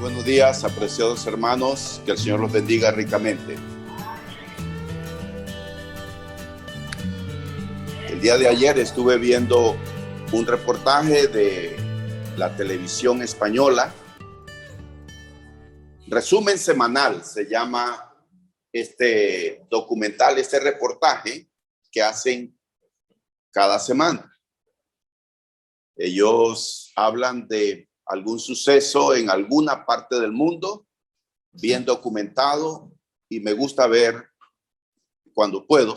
Buenos días, apreciados hermanos, que el Señor los bendiga ricamente. El día de ayer estuve viendo un reportaje de la televisión española, Resumen Semanal se llama este documental, este reportaje que hacen cada semana. Ellos hablan de algún suceso en alguna parte del mundo, bien documentado, y me gusta ver cuando puedo,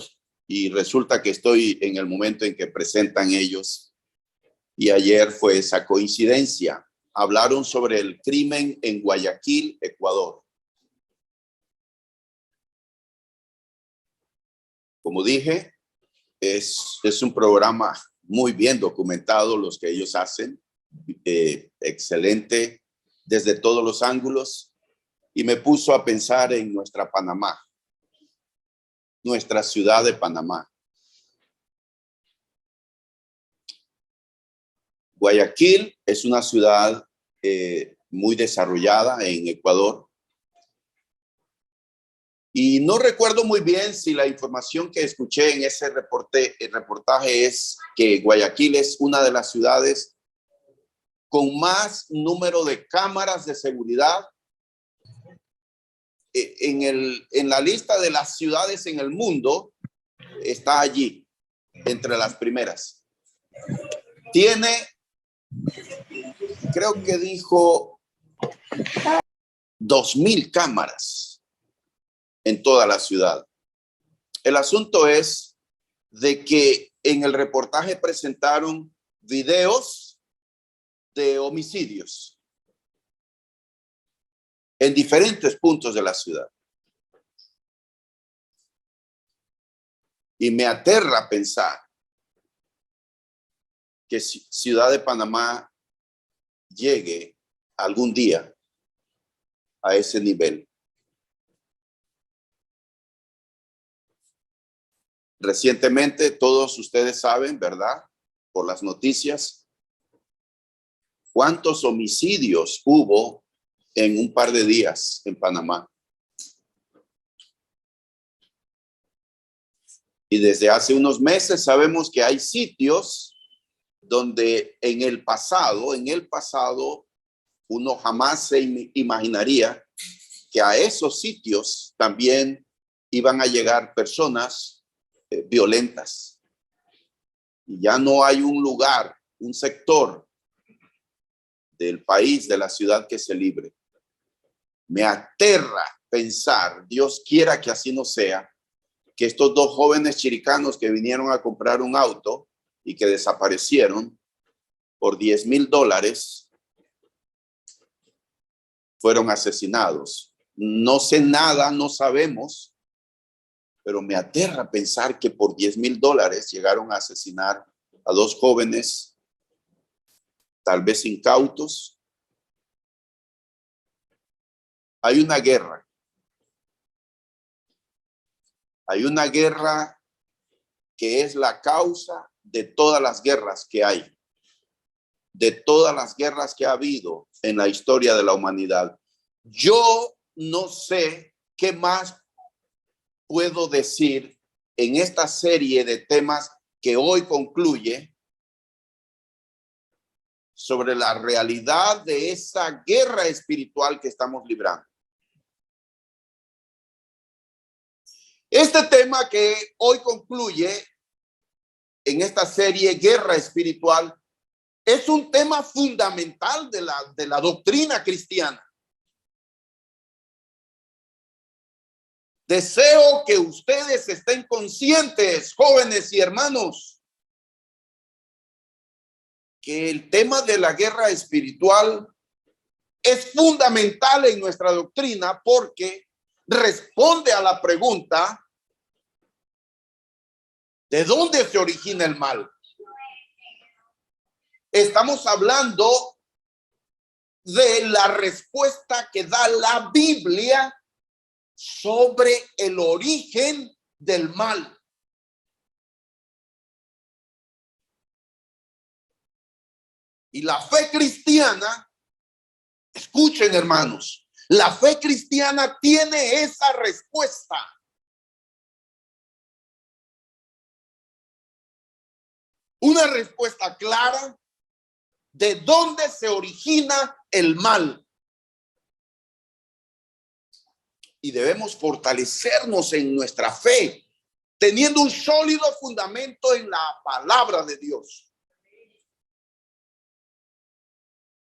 y resulta que estoy en el momento en que presentan ellos. Y ayer fue esa coincidencia. Hablaron sobre el crimen en Guayaquil, Ecuador. Como dije, es un programa muy bien documentado los que ellos hacen, excelente desde todos los ángulos, y me puso a pensar en nuestra Panamá, nuestra ciudad de Panamá. Guayaquil es una ciudad muy desarrollada en Ecuador, y no recuerdo muy bien si la información que escuché en ese reportaje es que Guayaquil es una de las ciudades con más número de cámaras de seguridad en la lista de las ciudades en el mundo. Está allí, entre las primeras. Tiene, creo que dijo 2,000 cámaras en toda la ciudad. El asunto es de que en el reportaje presentaron videos de homicidios en diferentes puntos de la ciudad. Y me aterra pensar que Ciudad de Panamá llegue algún día a ese nivel. Recientemente, todos ustedes saben, ¿verdad? Por las noticias, ¿cuántos homicidios hubo en un par de días en Panamá? Y desde hace unos meses sabemos que hay sitios donde en el pasado, uno jamás se imaginaría que a esos sitios también iban a llegar personas violentas. Y ya no hay un lugar, un sector del país, de la ciudad que se libre. Me aterra pensar, Dios quiera que así no sea, que estos dos jóvenes chiricanos que vinieron a comprar un auto y que desaparecieron por $10,000 fueron asesinados. No sé nada, no sabemos, pero me aterra pensar que por $10,000 llegaron a asesinar a dos jóvenes, tal vez incautos. Hay una guerra. Hay una guerra que es la causa de todas las guerras que hay, de todas las guerras que ha habido en la historia de la humanidad. Yo no sé qué más puedo decir en esta serie de temas que hoy concluye sobre la realidad de esa guerra espiritual que estamos librando. Este tema que hoy concluye en esta serie Guerra Espiritual es un tema fundamental de la doctrina cristiana. Deseo que ustedes estén conscientes, jóvenes y hermanos, que el tema de la guerra espiritual es fundamental en nuestra doctrina porque responde a la pregunta: ¿de dónde se origina el mal? Estamos hablando de la respuesta que da la Biblia sobre el origen del mal. Y la fe cristiana Escuchen, hermanos, la fe cristiana tiene esa respuesta. Una respuesta clara de dónde se origina el mal. Y debemos fortalecernos en nuestra fe, teniendo un sólido fundamento en la palabra de Dios.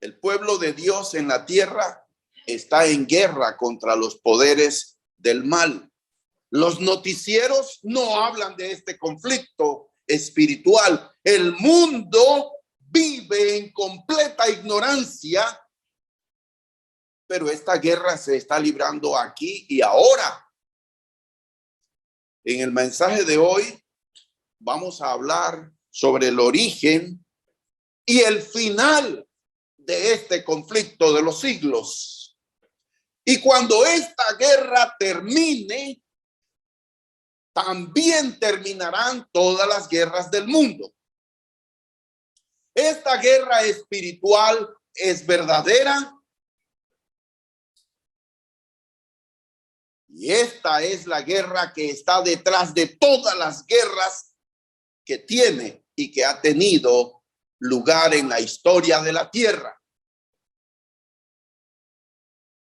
El pueblo de Dios en la tierra está en guerra contra los poderes del mal. Los noticieros no hablan de este conflicto espiritual. El mundo vive en completa ignorancia, pero esta guerra se está librando aquí y ahora. En el mensaje de hoy vamos a hablar sobre el origen y el final de este conflicto de los siglos. Y cuando esta guerra termine, también terminarán todas las guerras del mundo. Esta guerra espiritual es verdadera. Y esta es la guerra que está detrás de todas las guerras que tiene y que ha tenido lugar en la historia de la tierra.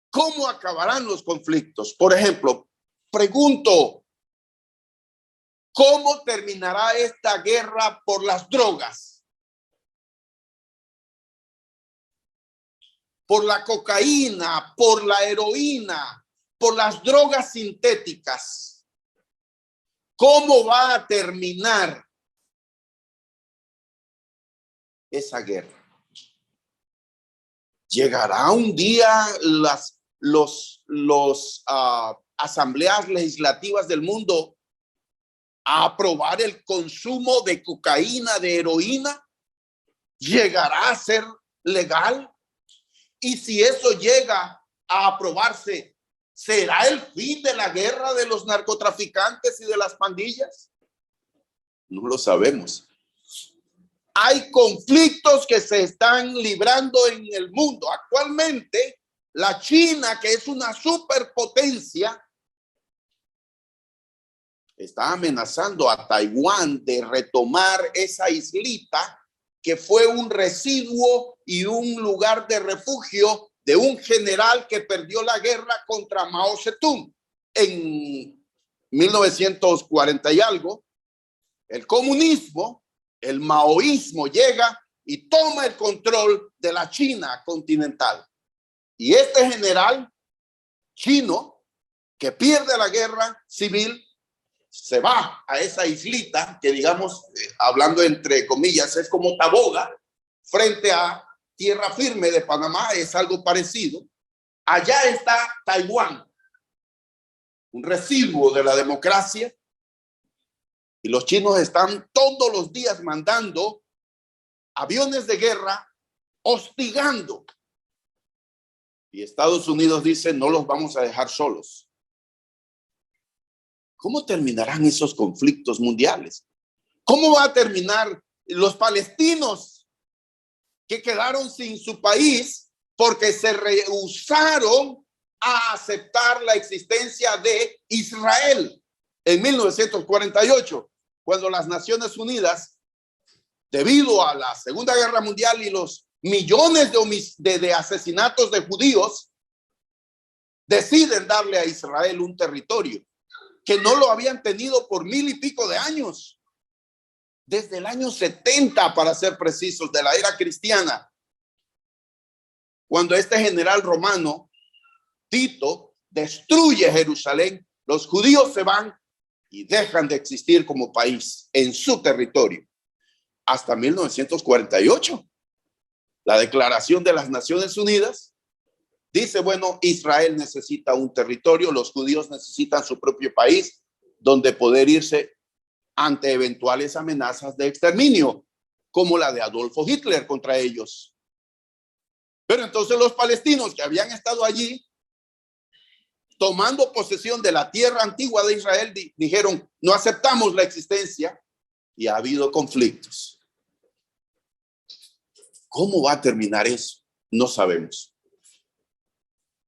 ¿Cómo acabarán los conflictos? Por ejemplo, pregunto, ¿cómo terminará esta guerra por las drogas? Por la cocaína, por la heroína, por las drogas sintéticas. ¿Cómo va a terminar esa guerra? ¿Llegará un día los asambleas legislativas del mundo a aprobar el consumo de cocaína, de heroína? ¿Llegará a ser legal? Y si eso llega a aprobarse, ¿será el fin de la guerra de los narcotraficantes y de las pandillas? No lo sabemos. Hay conflictos que se están librando en el mundo. Actualmente, la China, que es una superpotencia, está amenazando a Taiwán de retomar esa islita que fue un residuo y un lugar de refugio de un general que perdió la guerra contra Mao Zedong en 1940 y algo. El comunismo, el maoísmo llega y toma el control de la China continental. Y este general chino que pierde la guerra civil se va a esa islita que, digamos, hablando entre comillas, es como Taboga frente a tierra firme de Panamá, es algo parecido. Allá está Taiwán, un residuo de la democracia, y los chinos están todos los días mandando aviones de guerra, hostigando. Y Estados Unidos dice, no los vamos a dejar solos. ¿Cómo terminarán esos conflictos mundiales? ¿Cómo va a terminar los palestinos que quedaron sin su país porque se rehusaron a aceptar la existencia de Israel en 1948, cuando las Naciones Unidas, debido a la Segunda Guerra Mundial y los millones de asesinatos de judíos, deciden darle a Israel un territorio que no lo habían tenido por 1000 y pico de años, desde el año 70, para ser precisos, de la era cristiana, cuando este general romano, Tito, destruye Jerusalén. Los judíos se van y dejan de existir como país en su territorio hasta 1948. La Declaración de las Naciones Unidas dice, bueno, Israel necesita un territorio, los judíos necesitan su propio país donde poder irse ante eventuales amenazas de exterminio, como la de Adolfo Hitler contra ellos. Pero entonces los palestinos que habían estado allí tomando posesión de la tierra antigua de Israel dijeron, no aceptamos la existencia, y ha habido conflictos. ¿Cómo va a terminar eso? No sabemos.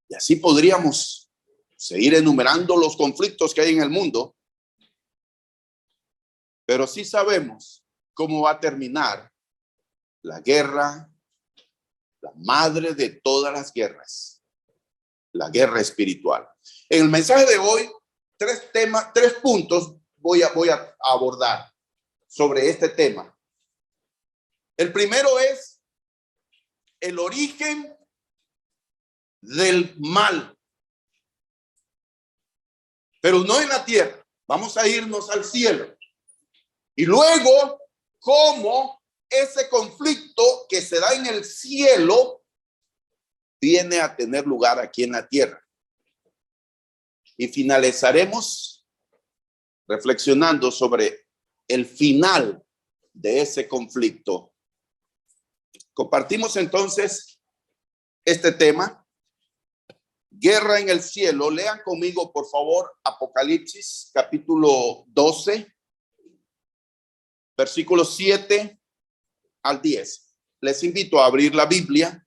Y así podríamos seguir enumerando los conflictos que hay en el mundo. Pero sí sabemos cómo va a terminar la guerra, la madre de todas las guerras, la guerra espiritual. En el mensaje de hoy, tres puntos voy a abordar sobre este tema. El primero es el origen del mal, pero no en la tierra. Vamos a irnos al cielo. Y luego, cómo ese conflicto que se da en el cielo viene a tener lugar aquí en la tierra. Y finalizaremos reflexionando sobre el final de ese conflicto. Compartimos entonces este tema, guerra en el cielo. Lean conmigo, por favor, Apocalipsis capítulo 12, versículos 7 al 10. Les invito a abrir la Biblia.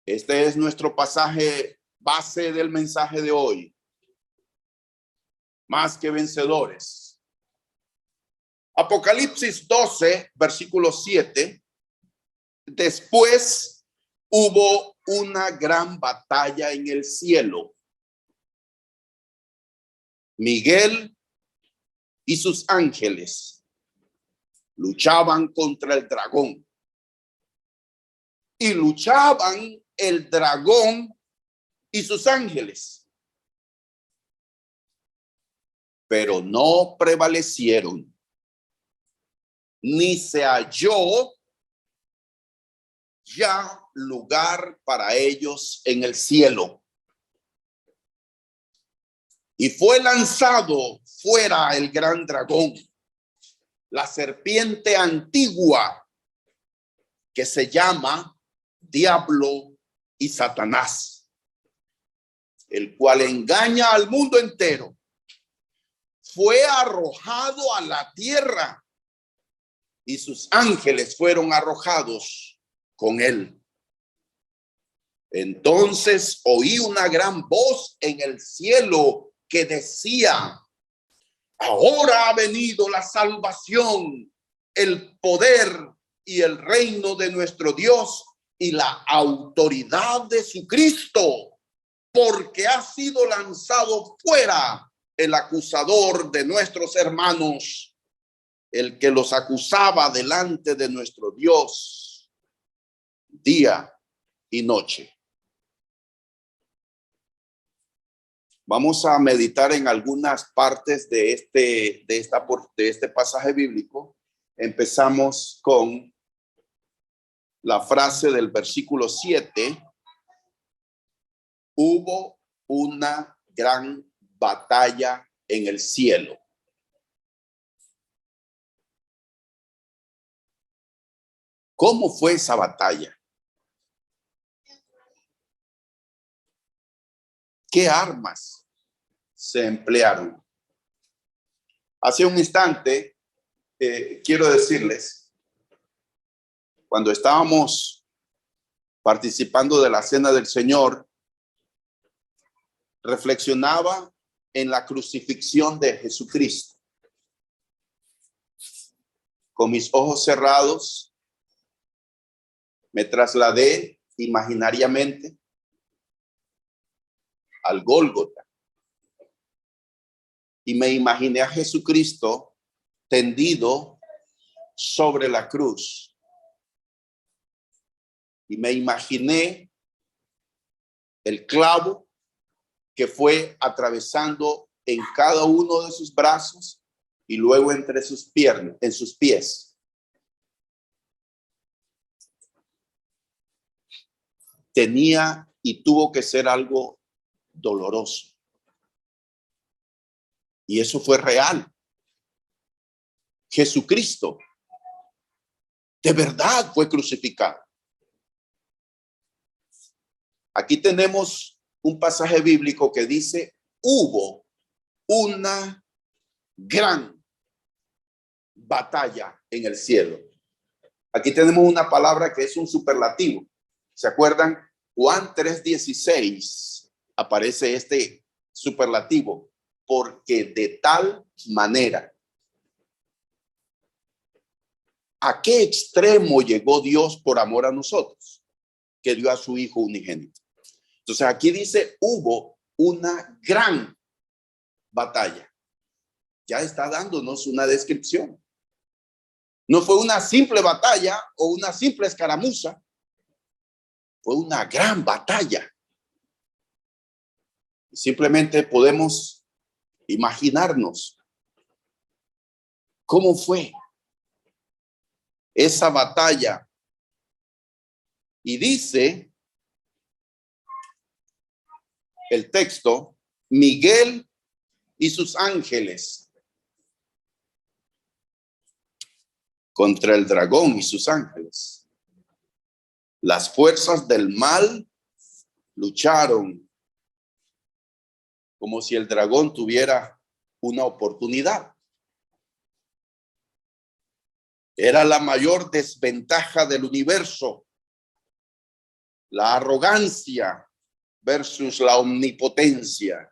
Este es nuestro pasaje base del mensaje de hoy. Más que vencedores. Apocalipsis 12, versículo 7. Después hubo una gran batalla en el cielo. Miguel y sus ángeles luchaban contra el dragón. Y luchaban el dragón y sus ángeles. Pero no prevalecieron, ni se halló ya lugar para ellos en el cielo. Y fue lanzado fuera el gran dragón, la serpiente antigua, que se llama Diablo y Satanás, el cual engaña al mundo entero. Fue arrojado a la tierra y sus ángeles fueron arrojados con él. Entonces oí una gran voz en el cielo que decía: ahora ha venido la salvación, el poder y el reino de nuestro Dios y la autoridad de su Cristo, porque ha sido lanzado fuera el acusador de nuestros hermanos, el que los acusaba delante de nuestro Dios día y noche. Vamos a meditar en algunas partes de este pasaje bíblico. Empezamos con la frase del versículo 7. Hubo una gran batalla en el cielo. ¿Cómo fue esa batalla? ¿Qué armas se emplearon? Hace un instante, quiero decirles, cuando estábamos participando de la cena del Señor, reflexionaba en la crucifixión de Jesucristo. Con mis ojos cerrados, me trasladé imaginariamente al Gólgota y me imaginé a Jesucristo tendido sobre la cruz, y me imaginé el clavo que fue atravesando en cada uno de sus brazos y luego entre sus piernas, en sus pies. Tenía y tuvo que ser algo doloroso. Y eso fue real. Jesucristo de verdad fue crucificado. Aquí tenemos un pasaje bíblico que dice: hubo una gran batalla en el cielo. Aquí tenemos una palabra que es un superlativo. ¿Se acuerdan Juan 3:16 aparece este superlativo, porque de tal manera. ¿A qué extremo llegó Dios por amor a nosotros? Que dio a su Hijo unigénito. Entonces aquí dice, hubo una gran batalla. Ya está dándonos una descripción. No fue una simple batalla o una simple escaramuza. Fue una gran batalla. Simplemente podemos imaginarnos cómo fue esa batalla. Y dice el texto, Miguel y sus ángeles contra el dragón y sus ángeles. Las fuerzas del mal lucharon como si el dragón tuviera una oportunidad. Era la mayor desventaja del universo, la arrogancia versus la omnipotencia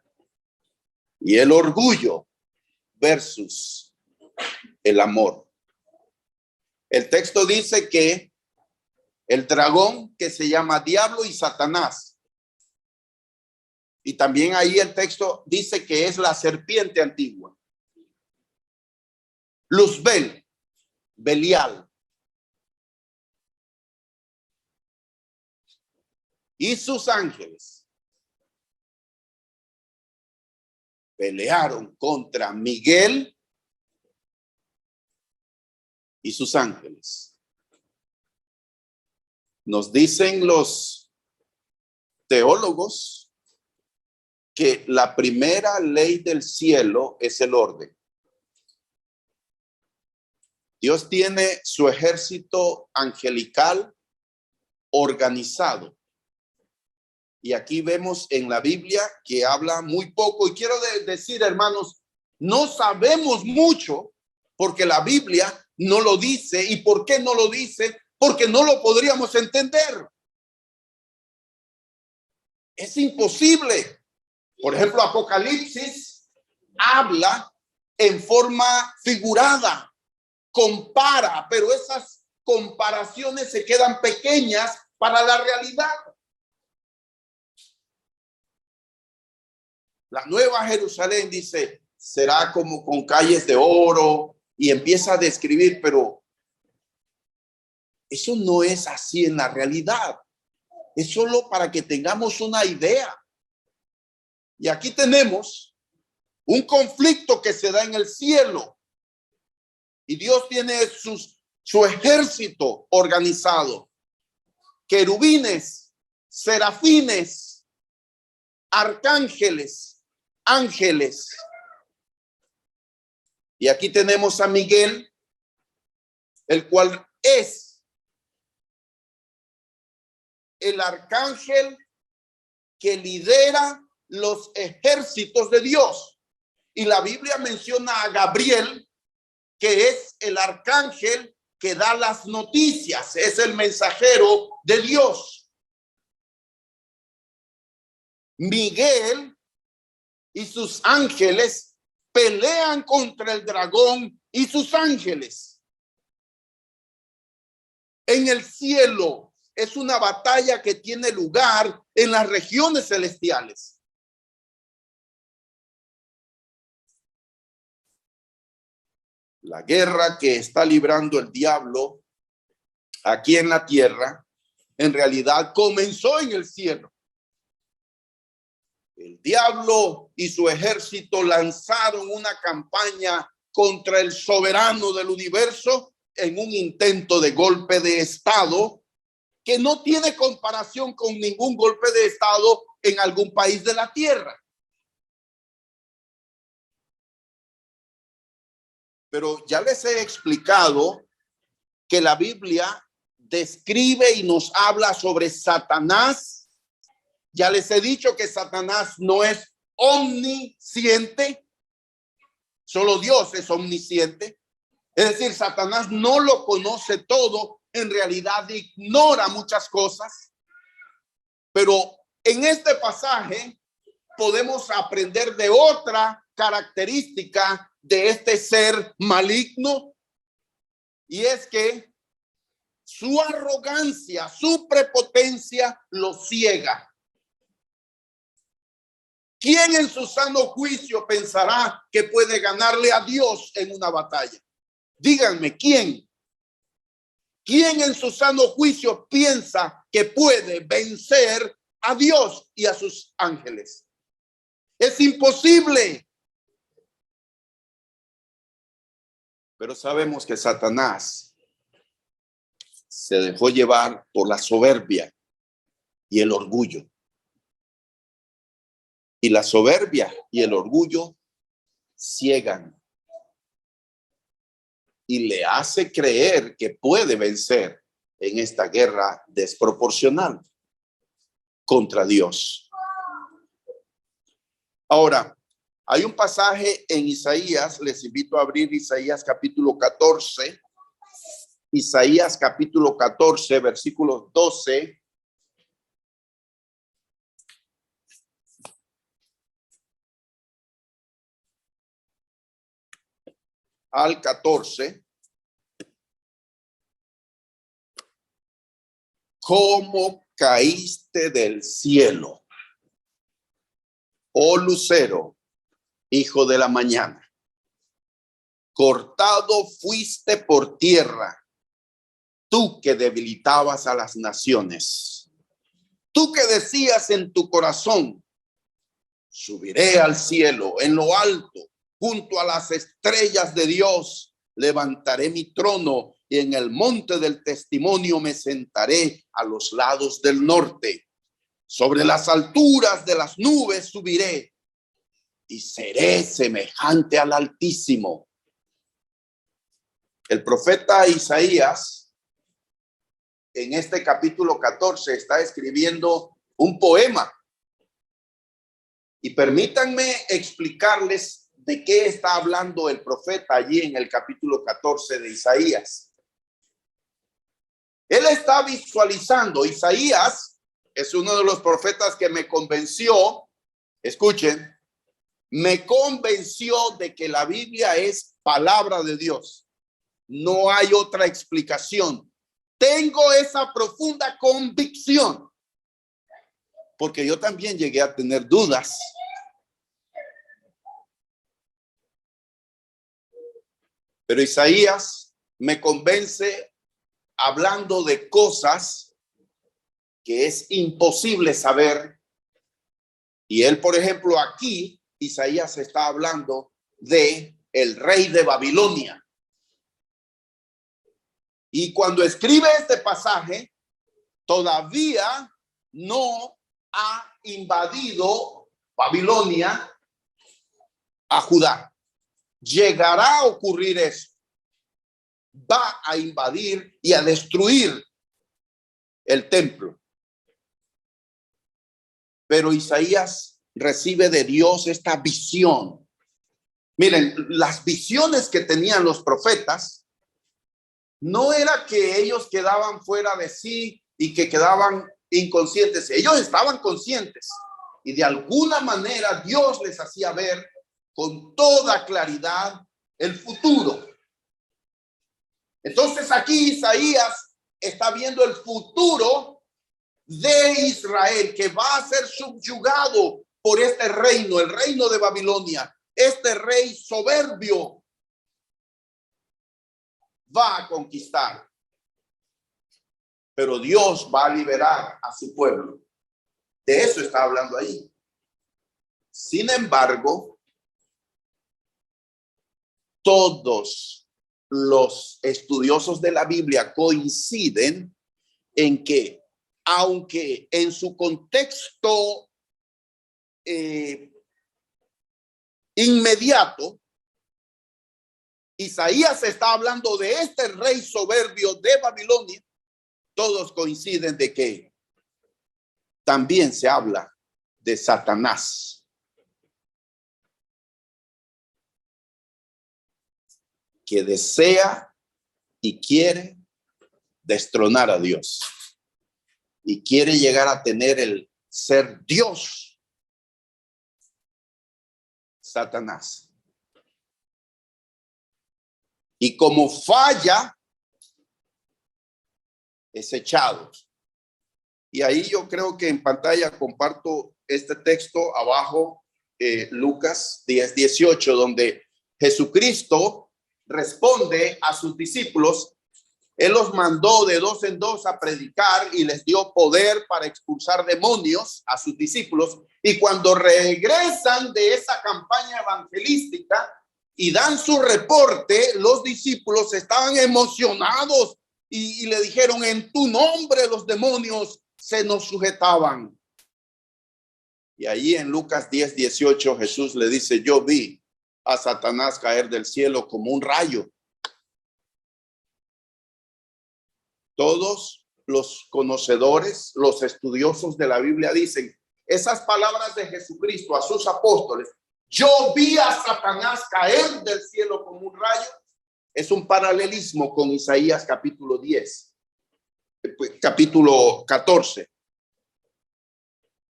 y el orgullo versus el amor. El texto dice que el dragón, que se llama Diablo y Satanás, y también ahí el texto dice que es la serpiente antigua, Luzbel, Belial, y sus ángeles pelearon contra Miguel y sus ángeles. Nos dicen los teólogos que la primera ley del cielo es el orden. Dios tiene su ejército angelical organizado. Y aquí vemos en la Biblia que habla muy poco. Y quiero decir, hermanos, no sabemos mucho porque la Biblia no lo dice. ¿Y por qué no lo dice? Porque no lo podríamos entender. Es imposible. Por ejemplo, Apocalipsis habla en forma figurada, compara, pero esas comparaciones se quedan pequeñas para la realidad. La Nueva Jerusalén dice, será como con calles de oro, y empieza a describir, pero eso no es así en la realidad. Es solo para que tengamos una idea. Y aquí tenemos un conflicto que se da en el cielo. Y Dios tiene su ejército organizado. Querubines, serafines, arcángeles, ángeles. Y aquí tenemos a Miguel, el cual es el arcángel que lidera los ejércitos de Dios. Y la Biblia menciona a Gabriel, que es el arcángel que da las noticias, es el mensajero de Dios. Miguel y sus ángeles pelean contra el dragón y sus ángeles. En el cielo es una batalla que tiene lugar en las regiones celestiales. La guerra que está librando el diablo aquí en la tierra, en realidad comenzó en el cielo. El diablo y su ejército lanzaron una campaña contra el soberano del universo en un intento de golpe de estado que no tiene comparación con ningún golpe de estado en algún país de la tierra. Pero ya les he explicado que la Biblia describe y nos habla sobre Satanás. Ya les he dicho que Satanás no es omnisciente, solo Dios es omnisciente. Es decir, Satanás no lo conoce todo, en realidad ignora muchas cosas. Pero en este pasaje podemos aprender de otra característica de este ser maligno, y es que su arrogancia, su prepotencia lo ciega. ¿Quién en su sano juicio pensará que puede ganarle a Dios en una batalla? Díganme, ¿quién? ¿Quién en su sano juicio piensa que puede vencer a Dios y a sus ángeles? Es imposible. Pero sabemos que Satanás se dejó llevar por la soberbia y el orgullo. Y la soberbia y el orgullo ciegan y le hace creer que puede vencer en esta guerra desproporcional contra Dios. Ahora, hay un pasaje en Isaías, les invito a abrir Isaías capítulo 14, Isaías capítulo 14, versículos 12 al 14. ¿Cómo caíste del cielo, oh lucero, hijo de la mañana? Cortado fuiste por tierra, tú que debilitabas a las naciones. Tú que decías en tu corazón, subiré al cielo, en lo alto, junto a las estrellas de Dios, levantaré mi trono y en el monte del testimonio me sentaré a los lados del norte. Sobre las alturas de las nubes subiré y seré semejante al Altísimo. El profeta Isaías, en este capítulo 14, está escribiendo un poema. Y permítanme explicarles de qué está hablando el profeta allí en el capítulo 14 de Isaías. Él está visualizando. Isaías es uno de los profetas que me convenció, escuchen, me convenció de que la Biblia es palabra de Dios. No hay otra explicación. Tengo esa profunda convicción, porque yo también llegué a tener dudas. Pero Isaías me convence hablando de cosas que es imposible saber. Y él, por ejemplo, aquí, Isaías está hablando de el rey de Babilonia. Y cuando escribe este pasaje, todavía no ha invadido Babilonia a Judá. Llegará a ocurrir eso. Va a invadir y a destruir el templo. Pero Isaías recibe de Dios esta visión. Miren, las visiones que tenían los profetas no era que ellos quedaban fuera de sí y que quedaban inconscientes. Ellos estaban conscientes y de alguna manera Dios les hacía ver con toda claridad el futuro. Entonces aquí Isaías está viendo el futuro de Israel, que va a ser subyugado por este reino, el reino de Babilonia. Este rey soberbio va a conquistar, pero Dios va a liberar a su pueblo. De eso está hablando ahí. Sin embargo, todos los estudiosos de la Biblia coinciden en que, aunque en su contexto inmediato, Isaías está hablando de este rey soberbio de Babilonia, todos coinciden de que también se habla de Satanás, que desea y quiere destronar a Dios. y quiere llegar a tener el ser Dios, Satanás. Y como falla, es echado. Y ahí yo creo que en pantalla comparto este texto abajo, Lucas 10:18, donde Jesucristo responde a sus discípulos. Él los mandó de dos en dos a predicar y les dio poder para expulsar demonios a sus discípulos. Y cuando regresan de esa campaña evangelística y dan su reporte, los discípulos estaban emocionados y le dijeron: en tu nombre los demonios se nos sujetaban. Y ahí en Lucas 10:18 Jesús le dice: yo vi a Satanás caer del cielo como un rayo. Todos los conocedores, los estudiosos de la Biblia dicen esas palabras de Jesucristo a sus apóstoles: yo vi a Satanás caer del cielo como un rayo, es un paralelismo con Isaías capítulo 14,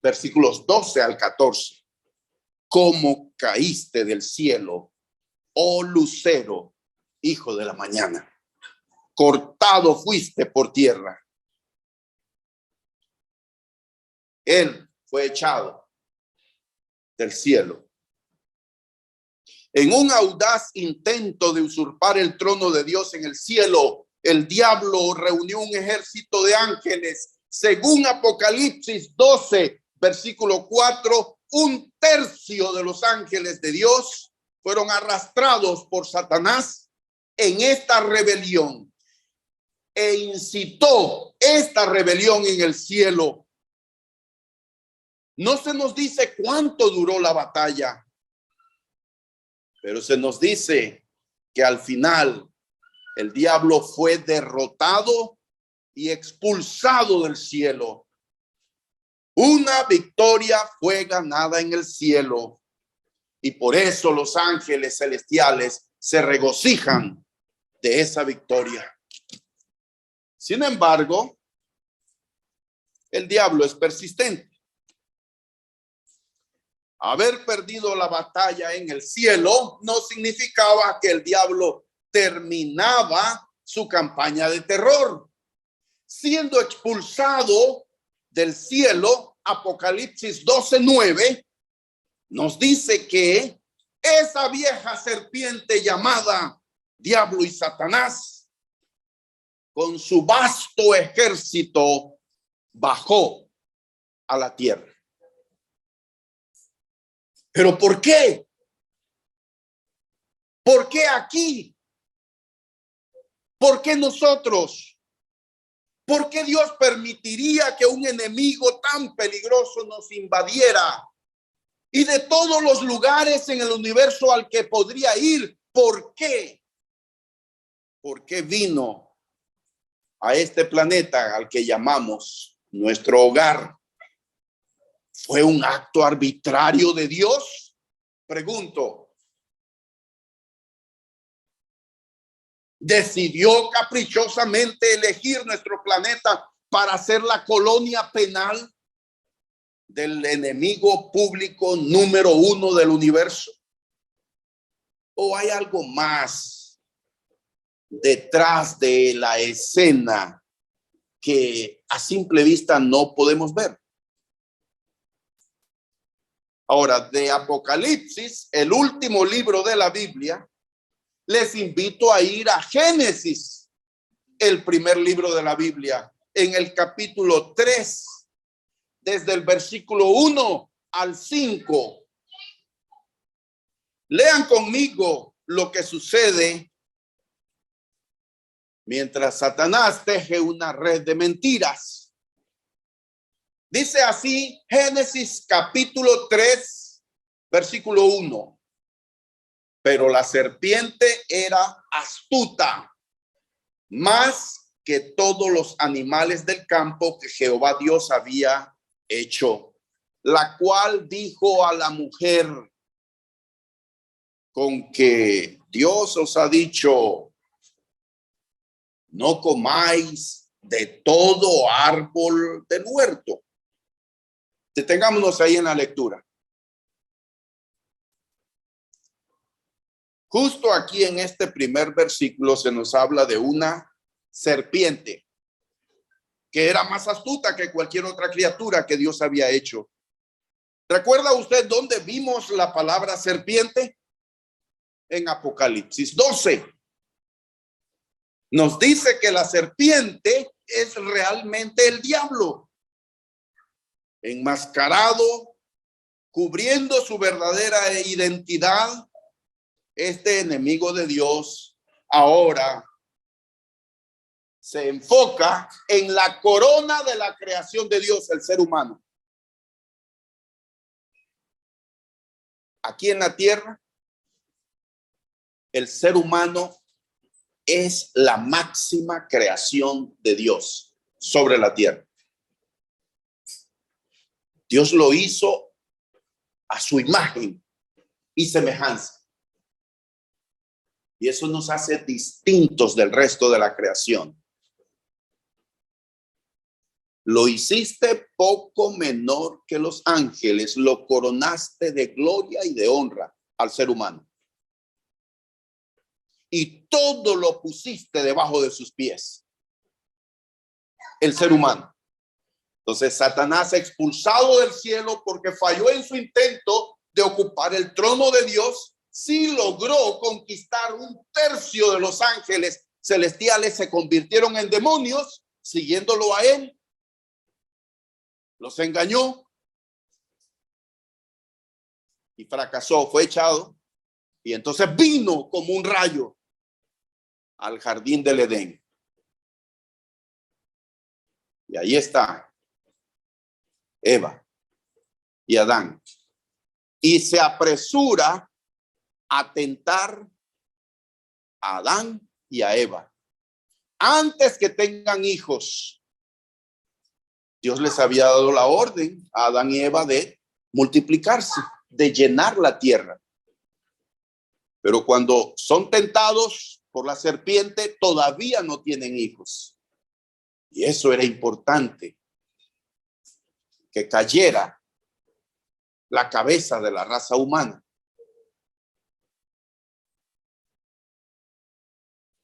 versículos 12 al 14. ¿Cómo caíste del cielo, oh lucero, hijo de la mañana? Cortado fuiste por tierra. Él fue echado del cielo. En un audaz intento de usurpar el trono de Dios en el cielo, el diablo reunió un ejército de ángeles. Según Apocalipsis 12, versículo 4, 1/3 de los ángeles de Dios fueron arrastrados por Satanás en esta rebelión. E incitó esta rebelión en el cielo. No se nos dice cuánto duró la batalla, pero se nos dice que al final el diablo fue derrotado y expulsado del cielo. Una victoria fue ganada en el cielo y por eso los ángeles celestiales se regocijan de esa victoria. Sin embargo, el diablo es persistente. Haber perdido la batalla en el cielo no significaba que el diablo terminaba su campaña de terror. Siendo expulsado del cielo, Apocalipsis 12:9 nos dice que esa vieja serpiente llamada Diablo y Satanás, con su vasto ejército, bajó a la tierra. ¿Pero por qué? ¿Por qué aquí? ¿Por qué nosotros? ¿Por qué Dios permitiría que un enemigo tan peligroso nos invadiera? Y de todos los lugares en el universo al que podría ir, ¿por qué? ¿Por qué vino a este planeta al que llamamos nuestro hogar? ¿Fue un acto arbitrario de Dios? Pregunto. ¿Decidió caprichosamente elegir nuestro planeta para ser la colonia penal del enemigo público número 1 del universo? ¿O hay algo más detrás de la escena que a simple vista no podemos ver? Ahora, de Apocalipsis, el último libro de la Biblia, les invito a ir a Génesis, el primer libro de la Biblia, en el capítulo 3, desde el versículo 1 al 5. Lean conmigo lo que sucede mientras Satanás teje una red de mentiras. Dice así Génesis capítulo 3, versículo 1. Pero la serpiente era astuta, más que todos los animales del campo que Jehová Dios había hecho, la cual dijo a la mujer: con que Dios os ha dicho, no comáis de todo árbol del huerto. Detengámonos ahí en la lectura. Justo aquí en este primer versículo se nos habla de una serpiente que era más astuta que cualquier otra criatura que Dios había hecho. ¿Recuerda usted dónde vimos la palabra serpiente? En Apocalipsis 12. Nos dice que la serpiente es realmente el diablo, enmascarado, cubriendo su verdadera identidad. Este enemigo de Dios ahora se enfoca en la corona de la creación de Dios, el ser humano. Aquí en la tierra, el ser humano es la máxima creación de Dios sobre la tierra. Dios lo hizo a su imagen y semejanza. Y eso nos hace distintos del resto de la creación. Lo hiciste poco menor que los ángeles, lo coronaste de gloria y de honra al ser humano. Y todo lo pusiste debajo de sus pies. El ser humano. Entonces Satanás, expulsado del cielo porque falló en su intento de ocupar el trono de Dios, sí logró conquistar 1/3 de los ángeles celestiales. Se convirtieron en demonios siguiéndolo a él. Los engañó y fracasó, fue echado. Y entonces vino como un rayo al jardín del Edén. Y ahí está Eva y Adán. Y se apresura a tentar a Adán y a Eva antes que tengan hijos. Dios les había dado la orden a Adán y Eva de multiplicarse, de llenar la tierra. Pero cuando son tentados por la serpiente, todavía no tienen hijos. Y eso era importante, que cayera la cabeza de la raza humana.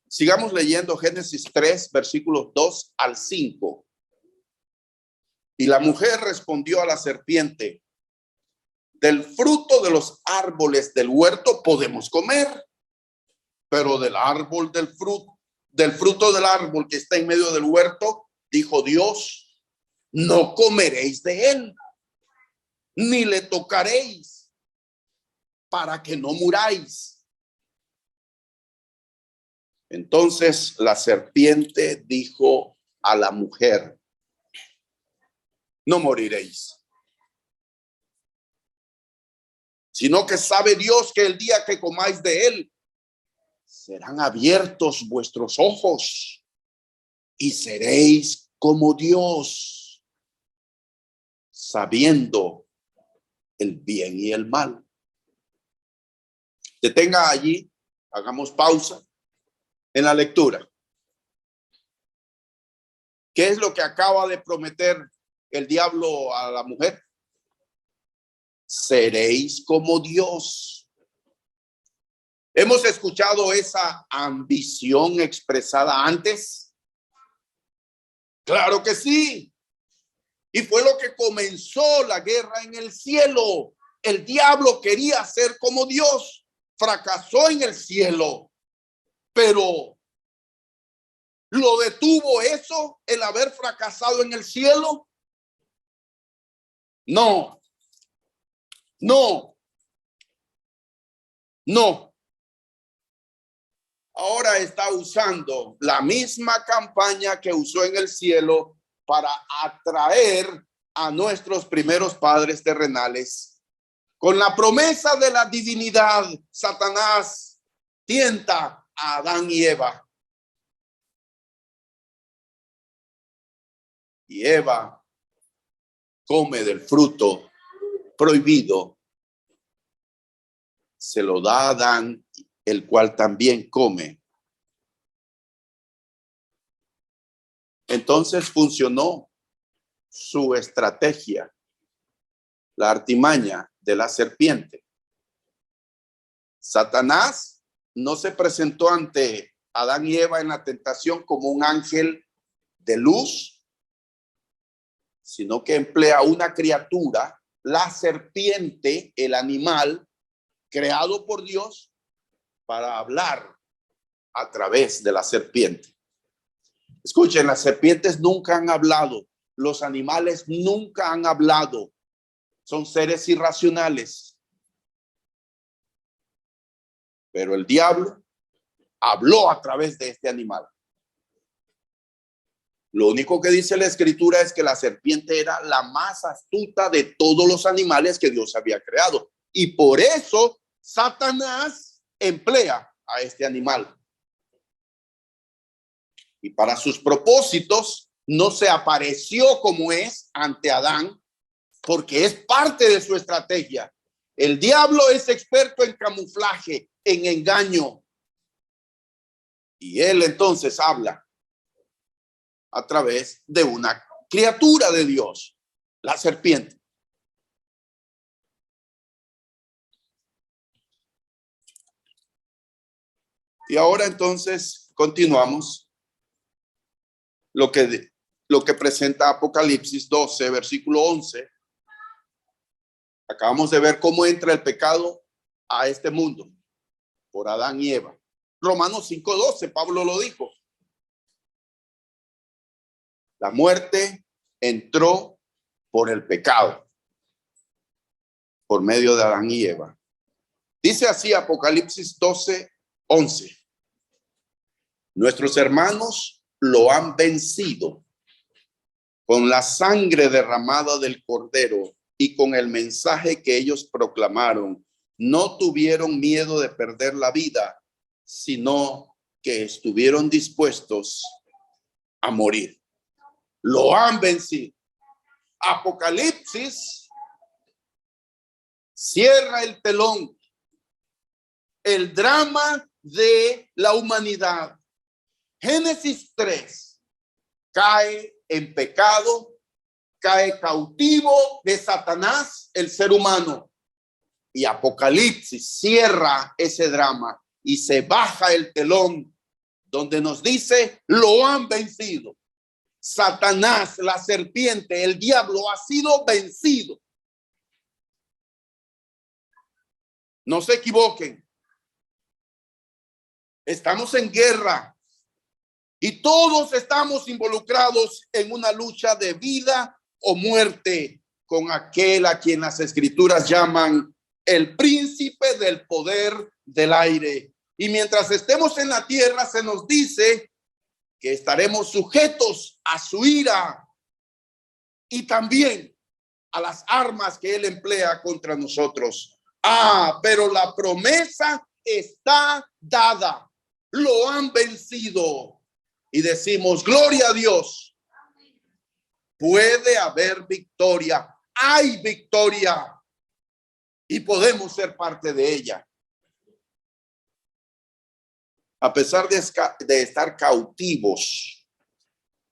Sigamos leyendo Génesis 3, versículos 2 al 5. Y la mujer respondió a la serpiente: del fruto de los árboles del huerto podemos comer, pero del fruto del árbol que está en medio del huerto, dijo Dios, no comeréis de él, ni le tocaréis, para que no muráis. Entonces la serpiente dijo a la mujer: no moriréis, sino que sabe Dios que el día que comáis de él, serán abiertos vuestros ojos y seréis como Dios, sabiendo el bien y el mal. Detenga allí, hagamos pausa en la lectura. ¿Qué es lo que acaba de prometer el diablo a la mujer? Seréis como Dios. ¿Hemos escuchado esa ambición expresada antes? Claro que sí. Y fue lo que comenzó la guerra en el cielo. El diablo quería ser como Dios. Fracasó en el cielo. Pero ¿lo detuvo eso, el haber fracasado en el cielo? No. No. No. Ahora está usando la misma campaña que usó en el cielo para atraer a nuestros primeros padres terrenales. Con la promesa de la divinidad, Satanás tienta a Adán y Eva. Y Eva come del fruto prohibido. Se lo da a Adán, el cual también come. Entonces funcionó su estrategia, la artimaña de la serpiente. Satanás no se presentó ante Adán y Eva en la tentación como un ángel de luz, sino que emplea una criatura, la serpiente, el animal creado por Dios, para hablar a través de la serpiente. Escuchen, las serpientes nunca han hablado, los animales nunca han hablado, son seres irracionales. Pero el diablo habló a través de este animal. Lo único que dice la escritura es que la serpiente era la más astuta de todos los animales que Dios había creado. Y por eso Satanás emplea a este animal. Y para sus propósitos no se apareció como es ante Adán, porque es parte de su estrategia. El diablo es experto en camuflaje, en engaño. Y él entonces habla a través de una criatura de Dios, la serpiente. Y ahora entonces continuamos lo que presenta Apocalipsis 12, versículo 11. Acabamos de ver cómo entra el pecado a este mundo por Adán y Eva. Romanos 5:12, Pablo lo dijo. La muerte entró por el pecado, por medio de Adán y Eva. Dice así Apocalipsis 12:11. Nuestros hermanos lo han vencido con la sangre derramada del Cordero y con el mensaje que ellos proclamaron. No tuvieron miedo de perder la vida, sino que estuvieron dispuestos a morir. Lo han vencido. Apocalipsis cierra el telón, el drama de la humanidad. Génesis 3 cae en pecado, cae cautivo de Satanás el ser humano. Y Apocalipsis cierra ese drama y se baja el telón donde nos dice, lo han vencido. Satanás, la serpiente, el diablo ha sido vencido. No se equivoquen. Estamos en guerra y todos estamos involucrados en una lucha de vida o muerte con aquel a quien las escrituras llaman el príncipe del poder del aire. Y mientras estemos en la tierra se nos dice que estaremos sujetos a su ira y también a las armas que él emplea contra nosotros. Pero la promesa está dada. Lo han vencido. Y decimos, gloria a Dios. Puede haber victoria. Hay victoria. Y podemos ser parte de ella. A pesar de estar cautivos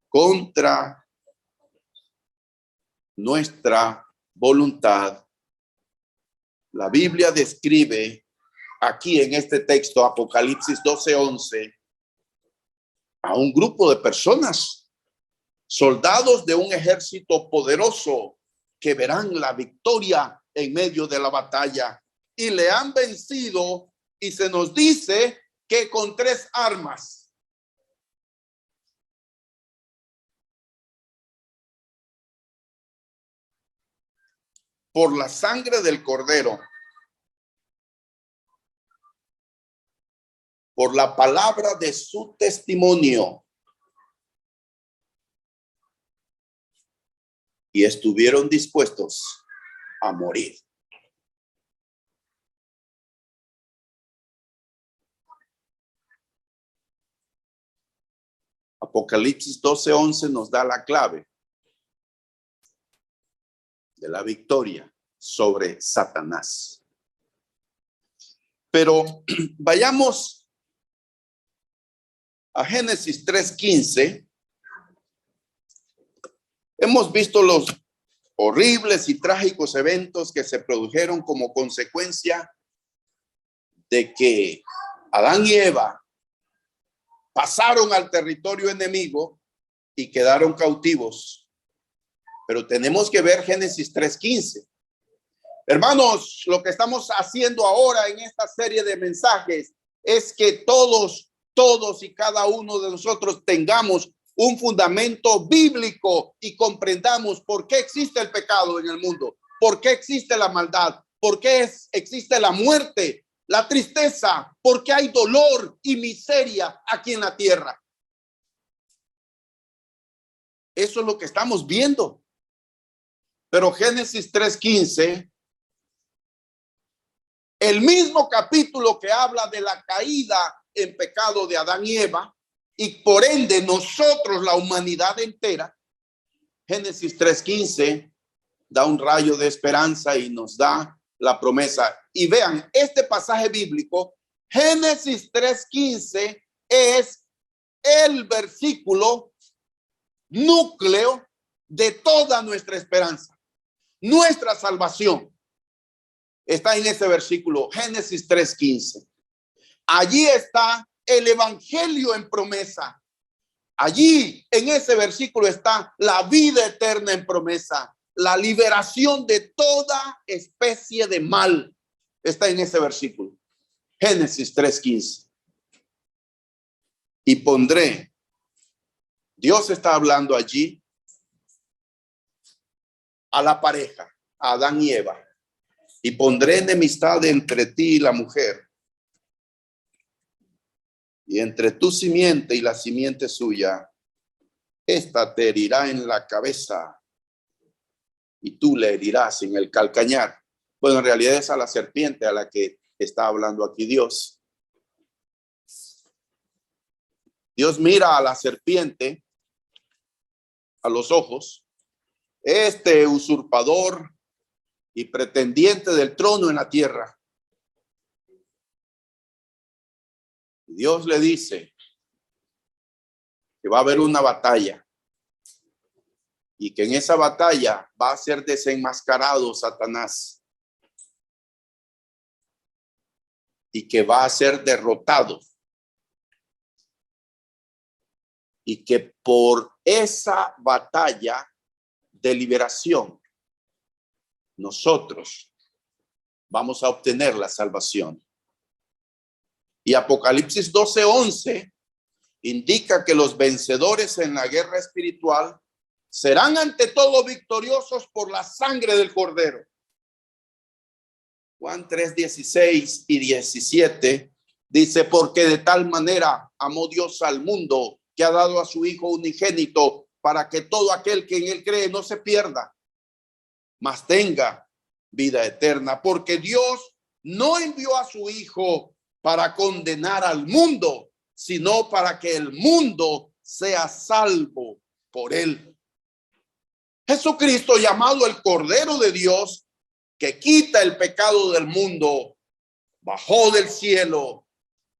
contra nuestra voluntad, la Biblia describe aquí en este texto, Apocalipsis 12:11, a un grupo de personas, soldados de un ejército poderoso que verán la victoria en medio de la batalla y le han vencido, y se nos dice que con 3 armas. Por la sangre del Cordero, por la palabra de su testimonio, y estuvieron dispuestos a morir. Apocalipsis 12:11 nos da la clave de la victoria sobre Satanás. Pero vayamos a Génesis 3:15 Hemos visto los horribles y trágicos eventos que se produjeron como consecuencia de que Adán y Eva pasaron al territorio enemigo y quedaron cautivos. Pero tenemos que ver Génesis 3:15. Hermanos, lo que estamos haciendo ahora en esta serie de mensajes es que todos y cada uno de nosotros tengamos un fundamento bíblico y comprendamos por qué existe el pecado en el mundo, por qué existe la maldad, por qué existe la muerte, la tristeza, por qué hay dolor y miseria aquí en la tierra. Eso es lo que estamos viendo. Pero Génesis 3:15, el mismo capítulo que habla de la caída en pecado de Adán y Eva, y por ende nosotros, la humanidad entera, Génesis 3:15 da un rayo de esperanza y nos da la promesa. Y vean, este pasaje bíblico, Génesis 3:15, es el versículo núcleo de toda nuestra esperanza. Nuestra salvación está en ese versículo, Génesis 3:15. Allí está el evangelio en promesa. Allí en ese versículo está la vida eterna en promesa. La liberación de toda especie de mal está en ese versículo. Génesis 3:15. Y pondré, Dios está hablando allí a la pareja, a Adán y Eva. Y pondré enemistad entre ti y la mujer, y entre tu simiente y la simiente suya. Esta te herirá en la cabeza y tú le herirás en el calcañar. Bueno, en realidad es a la serpiente a la que está hablando aquí Dios. Dios mira a la serpiente a los ojos, este usurpador y pretendiente del trono en la tierra. Dios le dice que va a haber una batalla y que en esa batalla va a ser desenmascarado Satanás y que va a ser derrotado, y que por esa batalla de liberación nosotros vamos a obtener la salvación. Y Apocalipsis 12:11 indica que los vencedores en la guerra espiritual serán ante todo victoriosos por la sangre del Cordero. Juan 3:16 y 17 dice: porque de tal manera amó Dios al mundo que ha dado a su Hijo unigénito, para que todo aquel que en él cree no se pierda, mas tenga vida eterna. Porque Dios no envió a su Hijo para condenar al mundo, sino para que el mundo sea salvo por él. Jesucristo, llamado el Cordero de Dios, que quita el pecado del mundo, bajó del cielo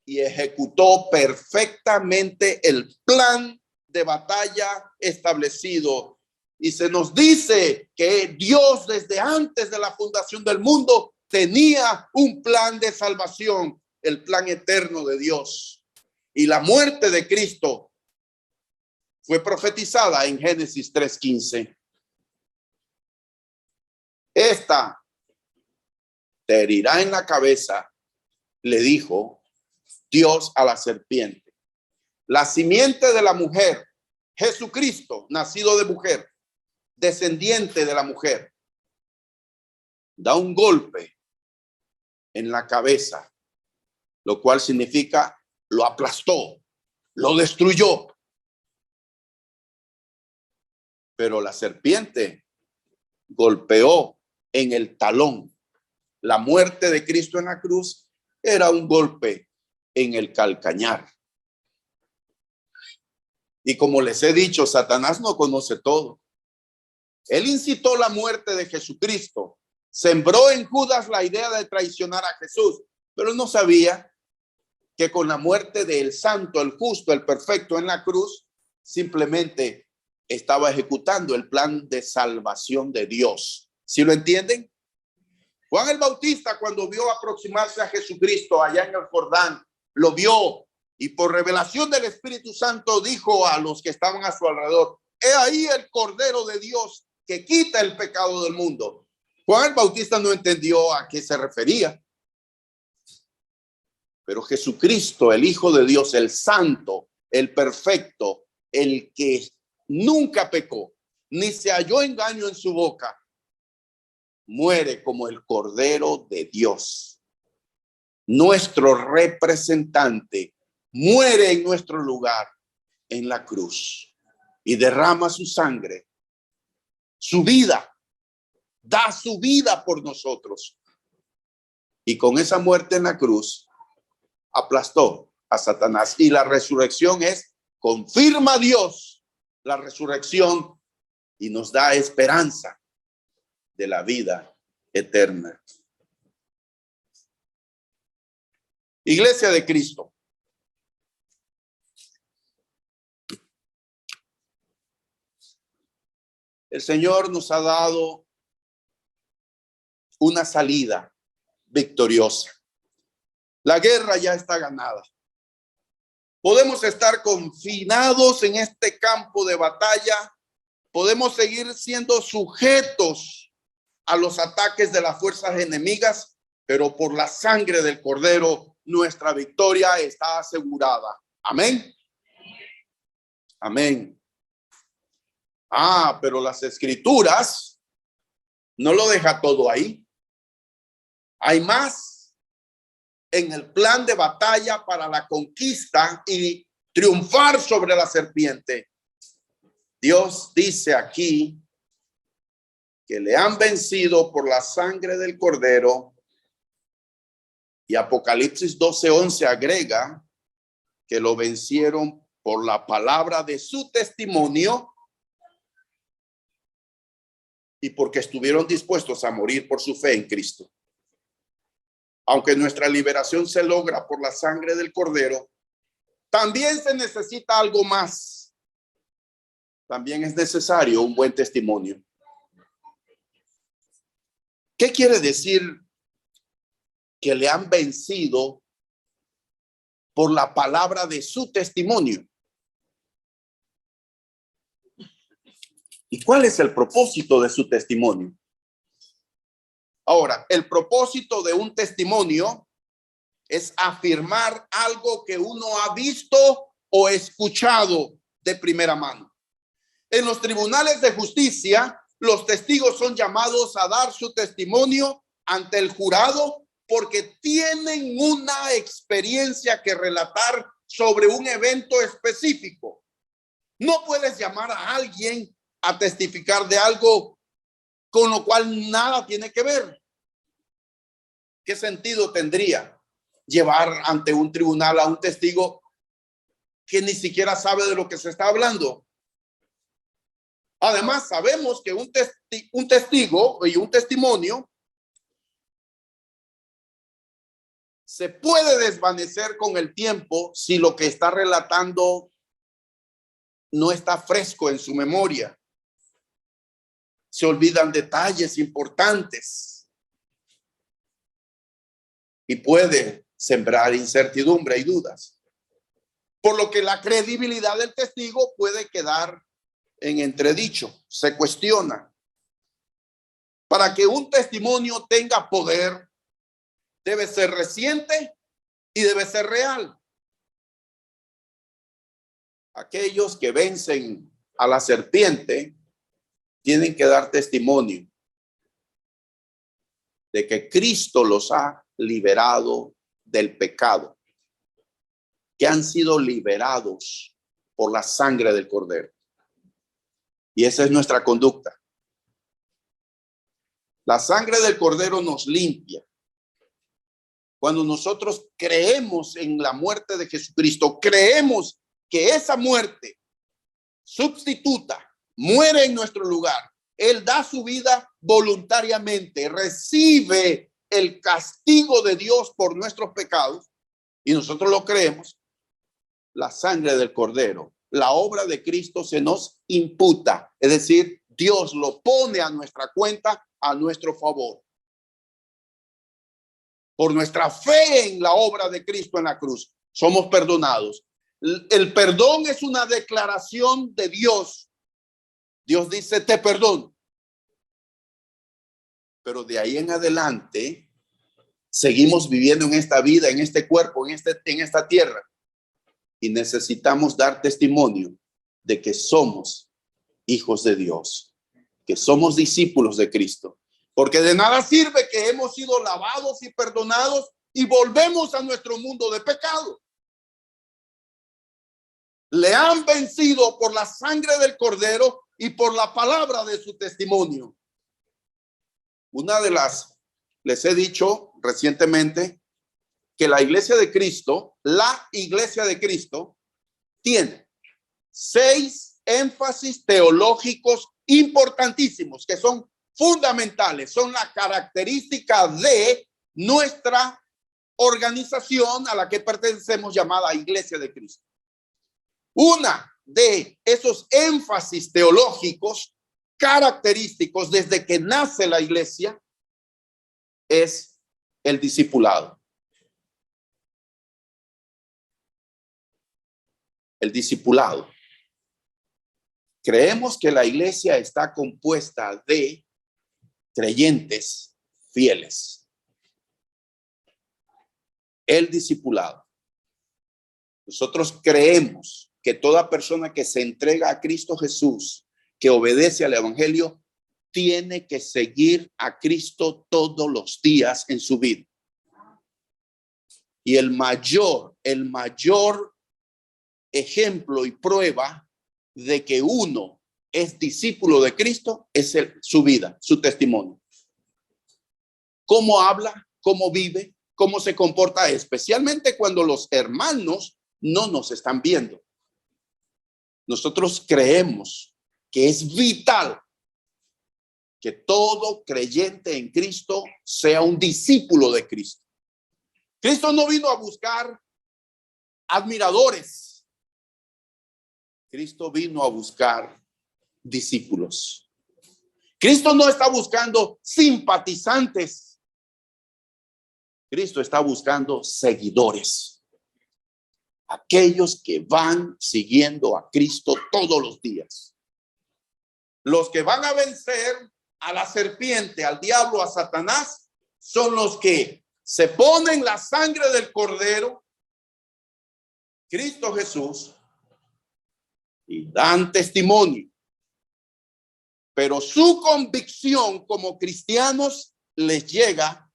y ejecutó perfectamente el plan de batalla establecido. Y se nos dice que Dios, desde antes de la fundación del mundo, tenía un plan de salvación, el plan eterno de Dios. Y la muerte de Cristo fue profetizada en Génesis 3:15. Esta te herirá en la cabeza, le dijo Dios a la serpiente. La simiente de la mujer, Jesucristo, nacido de mujer, descendiente de la mujer, da un golpe en la cabeza, lo cual significa lo aplastó, lo destruyó. Pero la serpiente golpeó en el talón. La muerte de Cristo en la cruz era un golpe en el calcañar. Y como les he dicho, Satanás no conoce todo. Él incitó la muerte de Jesucristo, sembró en Judas la idea de traicionar a Jesús, pero no sabía que con la muerte del santo, el justo, el perfecto en la cruz, simplemente estaba ejecutando el plan de salvación de Dios. ¿Sí lo entienden? Juan el Bautista, cuando vio aproximarse a Jesucristo allá en el Jordán, lo vio y por revelación del Espíritu Santo dijo a los que estaban a su alrededor: he ahí el Cordero de Dios que quita el pecado del mundo. Juan el Bautista no entendió a qué se refería, pero Jesucristo, el Hijo de Dios, el Santo, el Perfecto, el que nunca pecó, ni se halló engaño en su boca, muere como el Cordero de Dios. Nuestro representante muere en nuestro lugar en la cruz y derrama su sangre, su vida, da su vida por nosotros. Y con esa muerte en la cruz aplastó a Satanás. Y la resurrección confirma a Dios la resurrección y nos da esperanza de la vida eterna. Iglesia de Cristo, el Señor nos ha dado una salida victoriosa. La guerra ya está ganada. Podemos estar confinados en este campo de batalla. Podemos seguir siendo sujetos a los ataques de las fuerzas enemigas, pero por la sangre del Cordero, nuestra victoria está asegurada. Amén. Amén. Pero las Escrituras no lo deja todo ahí. Hay más en el plan de batalla para la conquista y triunfar sobre la serpiente. Dios dice aquí que le han vencido por la sangre del Cordero, y Apocalipsis 12:11 agrega que lo vencieron por la palabra de su testimonio y porque estuvieron dispuestos a morir por su fe en Cristo. Aunque nuestra liberación se logra por la sangre del Cordero, también se necesita algo más. También es necesario un buen testimonio. ¿Qué quiere decir que le han vencido por la palabra de su testimonio? ¿Y cuál es el propósito de su testimonio? Ahora, el propósito de un testimonio es afirmar algo que uno ha visto o escuchado de primera mano. En los tribunales de justicia, los testigos son llamados a dar su testimonio ante el jurado porque tienen una experiencia que relatar sobre un evento específico. No puedes llamar a alguien a testificar de algo con lo cual nada tiene que ver. ¿Qué sentido tendría llevar ante un tribunal a un testigo que ni siquiera sabe de lo que se está hablando? Además, sabemos que un testigo y un testimonio se puede desvanecer con el tiempo si lo que está relatando no está fresco en su memoria. Se olvidan detalles importantes y puede sembrar incertidumbre y dudas, por lo que la credibilidad del testigo puede quedar en entredicho, se cuestiona. Para que un testimonio tenga poder, debe ser reciente y debe ser real. Aquellos que vencen a la serpiente tienen que dar testimonio de que Cristo los ha liberado del pecado, que han sido liberados por la sangre del Cordero. Y esa es nuestra conducta. La sangre del Cordero nos limpia. Cuando nosotros creemos en la muerte de Jesucristo, creemos que esa muerte sustituta muere en nuestro lugar. Él da su vida voluntariamente, recibe el castigo de Dios por nuestros pecados y nosotros lo creemos. La sangre del Cordero la obra de Cristo se nos imputa, es decir, Dios lo pone a nuestra cuenta, a nuestro favor. Por nuestra fe en la obra de Cristo en la cruz, somos perdonados. El perdón es una declaración de Dios. Dios dice, te perdono. Pero de ahí en adelante, seguimos viviendo en esta vida, en este cuerpo, en esta tierra. Y necesitamos dar testimonio de que somos hijos de Dios, que somos discípulos de Cristo. Porque de nada sirve que hemos sido lavados y perdonados y volvemos a nuestro mundo de pecado. Le han vencido por la sangre del Cordero y por la palabra de su testimonio. Les he dicho recientemente que la iglesia de Cristo, tiene 6 énfasis teológicos importantísimos que son fundamentales, son la característica de nuestra organización a la que pertenecemos, llamada Iglesia de Cristo. Una de esos énfasis teológicos característicos desde que nace la iglesia es el discipulado. El discipulado. Creemos que la iglesia está compuesta de creyentes fieles. El discipulado. Nosotros creemos que toda persona que se entrega a Cristo Jesús, que obedece al evangelio, tiene que seguir a Cristo todos los días en su vida. Y el mayor ejemplo y prueba de que uno es discípulo de Cristo es su vida, su testimonio. Cómo habla, cómo vive, cómo se comporta, especialmente cuando los hermanos no nos están viendo. Nosotros creemos que es vital que todo creyente en Cristo sea un discípulo de Cristo. Cristo no vino a buscar admiradores. Cristo vino a buscar discípulos. Cristo no está buscando simpatizantes. Cristo está buscando seguidores. Aquellos que van siguiendo a Cristo todos los días. Los que van a vencer a la serpiente, al diablo, a Satanás, son los que se ponen la sangre del Cordero, Cristo Jesús, y dan testimonio. Pero su convicción como cristianos les llega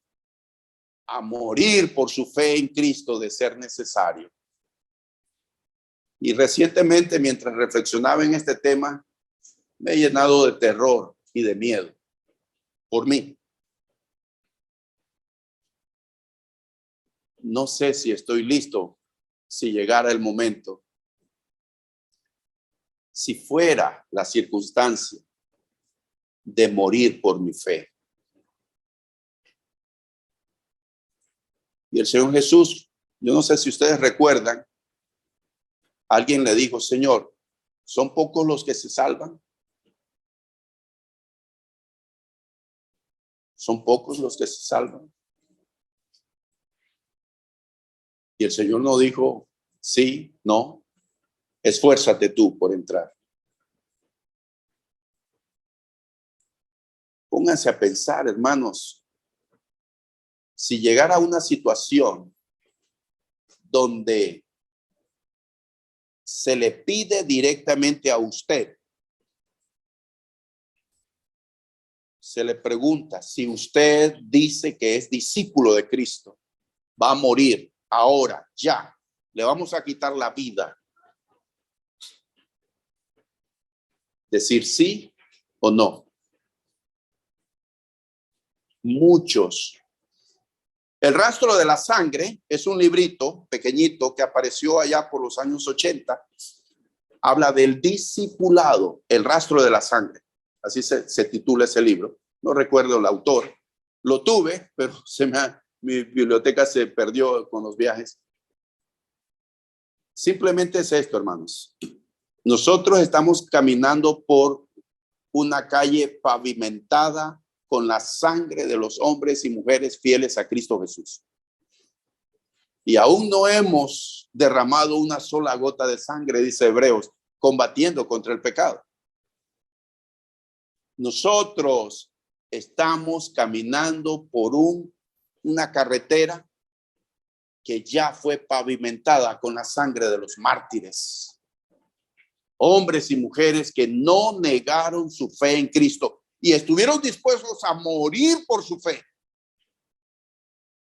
a morir por su fe en Cristo de ser necesario. Y recientemente, mientras reflexionaba en este tema, me he llenado de terror y de miedo por mí. No sé si estoy listo, si llegara el momento, si fuera la circunstancia de morir por mi fe. Y el Señor Jesús, yo no sé si ustedes recuerdan, alguien le dijo, Señor, ¿son pocos los que se salvan? ¿Son pocos los que se salvan? Y el Señor no dijo, sí, no, esfuérzate tú por entrar. Pónganse a pensar, hermanos, si llegara una situación donde se le pide directamente a usted, se le pregunta si usted dice que es discípulo de Cristo, va a morir ahora, ya, le vamos a quitar la vida. Decir sí o no. Muchos. El rastro de la sangre es un librito pequeñito que apareció allá por los años 80. Habla del discipulado, el rastro de la sangre. Así se titula ese libro. No recuerdo el autor. Lo tuve, pero mi biblioteca se perdió con los viajes. Simplemente es esto, hermanos. Nosotros estamos caminando por una calle pavimentada con la sangre de los hombres y mujeres fieles a Cristo Jesús. Y aún no hemos derramado una sola gota de sangre, dice Hebreos, combatiendo contra el pecado. Nosotros estamos caminando por una carretera que ya fue pavimentada con la sangre de los mártires. Hombres y mujeres que no negaron su fe en Cristo y estuvieron dispuestos a morir por su fe.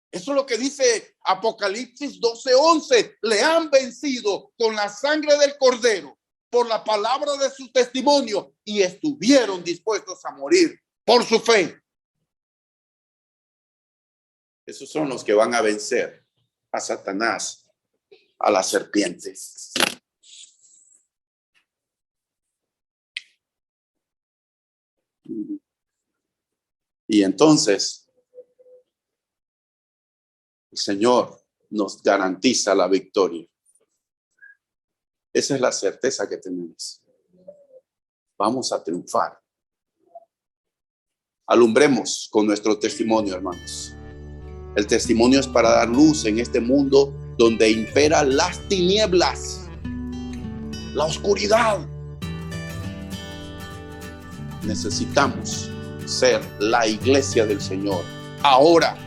Eso es lo que dice Apocalipsis 12:11. Le han vencido con la sangre del Cordero por la palabra de su testimonio y estuvieron dispuestos a morir por su fe. Esos son los que van a vencer a Satanás, a la serpiente. Y entonces el Señor nos garantiza la victoria. Esa es la certeza que tenemos. Vamos a triunfar. Alumbremos con nuestro testimonio, hermanos. El testimonio es para dar luz en este mundo donde imperan las tinieblas, la oscuridad. Necesitamos ser la iglesia del Señor ahora